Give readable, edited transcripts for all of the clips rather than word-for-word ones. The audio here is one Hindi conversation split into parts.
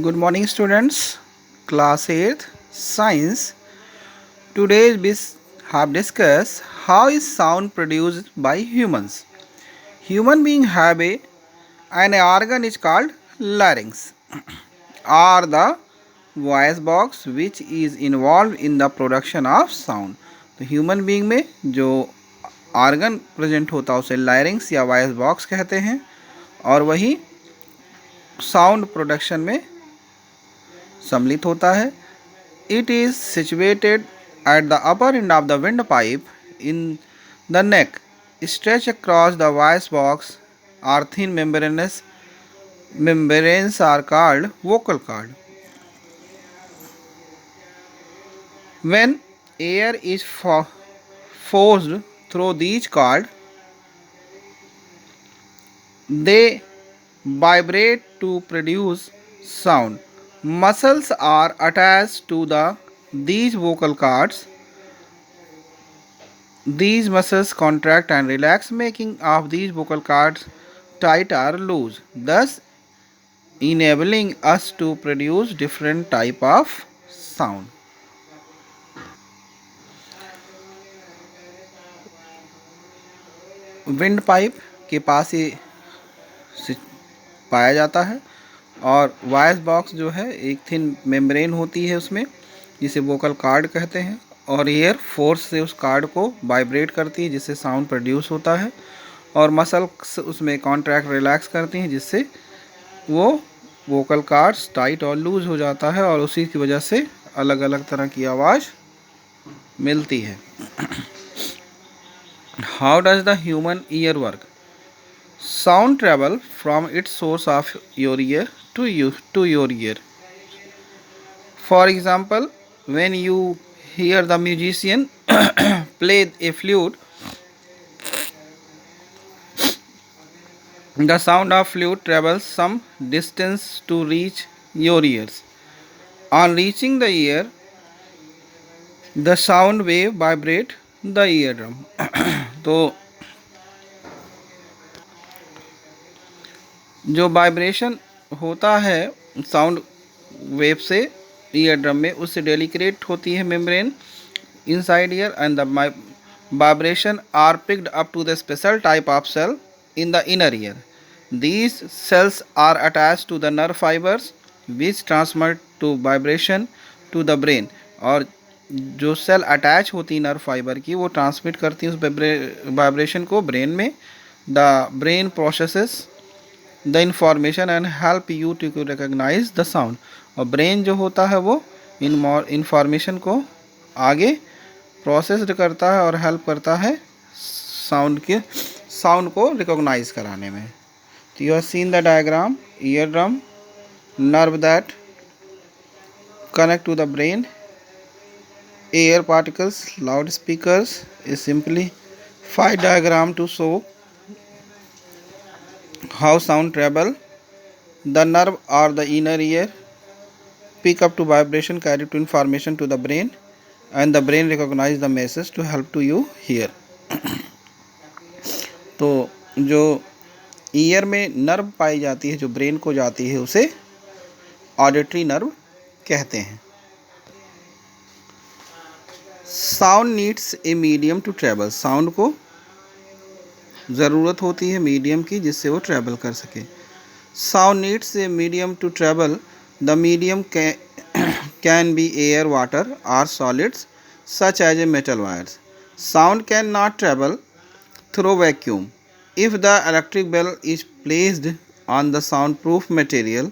Good morning, students. Class 8th Science. Today we have discussed how is sound produced by humans. Human being have an organ is called larynx or the voice box which is involved in the production of sound. तो ह्यूमन बीइंग में जो ऑर्गन प्रेजेंट होता है उसे लायरिंग्स या वॉइस बॉक्स कहते हैं और वही साउंड प्रोडक्शन में सम्मिलित होता है. It is situated at the upper end of the windpipe in the neck, stretched across the voice box or thin membranes are called vocal cord. When air is forced through these cords, they vibrate to produce sound. Muscles are attached to these vocal cords. These muscles contract and relax, making of these vocal cords tight or loose, thus enabling us to produce different type of sound. Wind pipe के पास ये पाया जाता है और वॉइस बॉक्स जो है एक थिन मेम्ब्रेन होती है उसमें, जिसे वोकल कार्ड कहते हैं, और एयर फोर्स से उस कार्ड को वाइब्रेट करती है जिससे साउंड प्रोड्यूस होता है, और मसल्स उसमें कॉन्ट्रैक्ट रिलैक्स करती हैं जिससे वो वोकल कार्ड्स टाइट और लूज हो जाता है और उसी की वजह से अलग अलग तरह की आवाज़ मिलती है. How does the human ear work? Sound travel from its source of your ear to your ear. For example, when you hear the musician play a flute, the sound of flute travels some distance to reach your ears. On reaching the ear, the sound wave vibrate the eardrum. तो जो वाइब्रेशन होता है साउंड वेव से ईयर ड्रम में, उससे डेलिकेट होती है membrane inside ear and the vibration are picked up to the special type of cell in the inner ear. These cells are attach to the nerve fibres which transmit to vibration to the brain. और जो सेल अटैच होती है नर्व फाइबर की, वो ट्रांसमिट करती है उस वाइब्रेशन को ब्रेन में. The brain processes the information and help you to recognise the sound. और ब्रेन जो होता है वो इंफॉर्मेशन को आगे प्रोसेस्ड करता है और हेल्प करता है साउंड को रिकॉग्नाइज कराने में. तो you have seen the diagram. Ear drum, nerve that connect to the brain, air particles, loud speakers. Is simplified diagram to show how sound travel. The nerve or the inner ear pick up to vibration carry to information to the brain and the brain recognize the message to help to you hear. तो जो ईयर में नर्व पाई जाती है जो ब्रेन को जाती है उसे ऑडिटरी नर्व कहते हैं. Sound needs a medium to travel. Sound को ज़रूरत होती है मीडियम की जिससे वो ट्रैवल कर सके. Sound needs a medium to travel. The medium can be air, water और solids such as a metal wires. Sound can not travel through vacuum. If the electric bell is placed on the soundproof material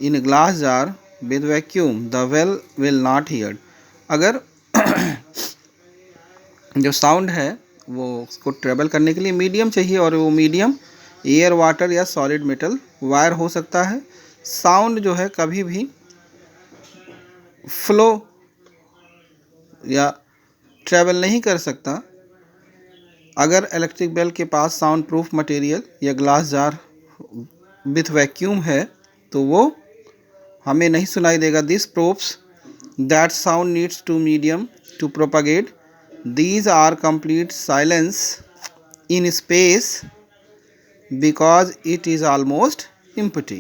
in glass jar with vacuum the bell will not hear. अगर जो साउंड है वो उसको ट्रेवल करने के लिए मीडियम चाहिए और वो मीडियम एयर, वाटर या सॉलिड मेटल वायर हो सकता है. साउंड जो है कभी भी फ्लो या ट्रेवल नहीं कर सकता. अगर इलेक्ट्रिक बेल के पास साउंड प्रूफ मटेरियल या ग्लास जार विथ वैक्यूम है तो वो हमें नहीं सुनाई देगा. This proves that sound needs to medium to propagate. These are complete silence in space because it is almost empty.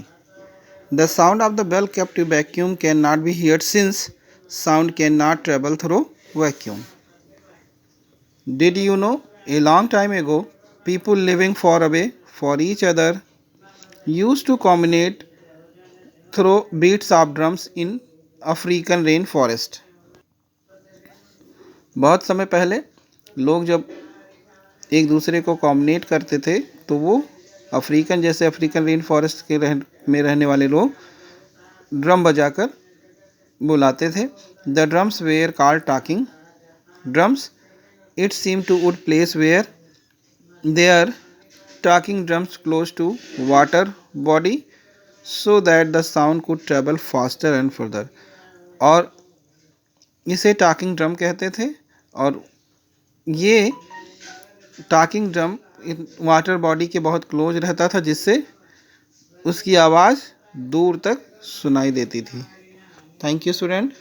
The sound of the well kept vacuum cannot be heard since sound cannot travel through vacuum. Did you know a long time ago people living far away for each other used to communicate through beats of drums in African rainforest? बहुत समय पहले लोग जब एक दूसरे को कम्युनिकेट करते थे तो वो अफ्रीकन रेन फॉरेस्ट में रहने वाले लोग ड्रम बजाकर बुलाते थे. The drums were called talking drums. It seem to would place where there talking drums close to water body so that the sound could travel faster and further. और इसे टॉकिंग ड्रम कहते थे और ये टॉकिंग ड्रम वाटर बॉडी के बहुत क्लोज रहता था जिससे उसकी आवाज़ दूर तक सुनाई देती थी. Thank you student.